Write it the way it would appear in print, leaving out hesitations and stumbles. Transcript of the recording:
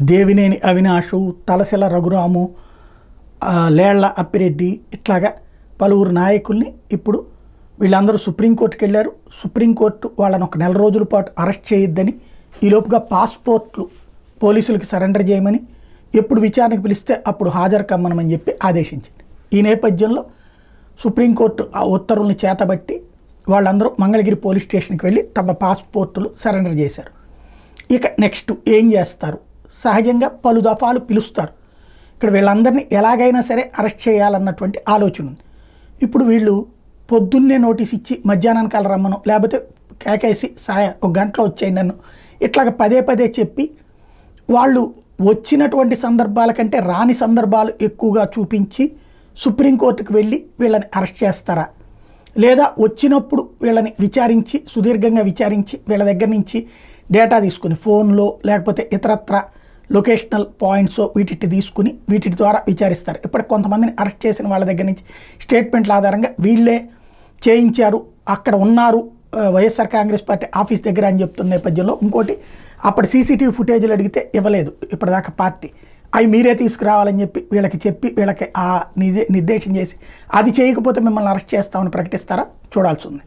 దేవినేని అవినాషు, తలశిల రఘురాము, లేళ్ల అప్పిరెడ్డి ఇట్లాగా పలువురు నాయకుల్ని ఇప్పుడు వీళ్ళందరూ సుప్రీంకోర్టుకి వెళ్ళారు. సుప్రీంకోర్టు వాళ్ళని ఒక నెల రోజుల పాటు అరెస్ట్ చేయొద్దని, ఈలోపుగా పాస్పోర్ట్లు పోలీసులకి సరెండర్ చేయమని, ఎప్పుడు విచారణకు పిలిస్తే అప్పుడు హాజరు కమ్మనమని చెప్పి ఆదేశించింది. ఈ నేపథ్యంలో సుప్రీంకోర్టు ఆ ఉత్తర్వుల్ని చేతబట్టి వాళ్ళందరూ మంగళగిరి పోలీస్ స్టేషన్కి వెళ్ళి తమ పాస్పోర్టులు సరెండర్ చేశారు. ఇక నెక్స్ట్ ఏం చేస్తారు? సహజంగా పలు దఫాలు పిలుస్తారు. ఇక్కడ వీళ్ళందరినీ ఎలాగైనా సరే అరెస్ట్ చేయాలన్నటువంటి ఆలోచన ఉంది. ఇప్పుడు వీళ్ళు పొద్దున్నే నోటీస్ ఇచ్చి మధ్యాహ్నానికి రమ్మను, లేకపోతే కేకేసి ఒక గంటలో వచ్చేయండి నన్ను, ఇట్లాగ పదే పదే చెప్పి వాళ్ళు వచ్చినటువంటి సందర్భాల కంటే రాని సందర్భాలు ఎక్కువగా చూపించి సుప్రీంకోర్టుకు వెళ్ళి వీళ్ళని అరెస్ట్ చేస్తారా, లేదా వచ్చినప్పుడు వీళ్ళని విచారించి సుదీర్ఘంగా విచారించి వీళ్ళ దగ్గర నుంచి డేటా తీసుకుని ఫోన్లో లేకపోతే ఇతరత్ర లొకేషనల్ పాయింట్స్ వీటి తీసుకుని వీటి ద్వారా విచారిస్తారు. ఇప్పటికి కొంతమందిని అరెస్ట్ చేసిన వాళ్ళ దగ్గర నుంచి స్టేట్మెంట్ల ఆధారంగా వీళ్ళే చేయించారు, అక్కడ ఉన్నారు వైఎస్ఆర్ కాంగ్రెస్ పార్టీ ఆఫీస్ దగ్గర అని చెప్తున్న నేపథ్యంలో, ఇంకోటి అప్పటి సీసీటీవీ ఫుటేజ్లు అడిగితే ఇవ్వలేదు ఇప్పటిదాకా పార్టీ, అవి మీరే తీసుకురావాలని చెప్పి వీళ్ళకి ఆ నిర్దేశం చేసి అది చేయకపోతే మిమ్మల్ని అరెస్ట్ చేస్తామని ప్రకటిస్తారా చూడాల్సి ఉంది.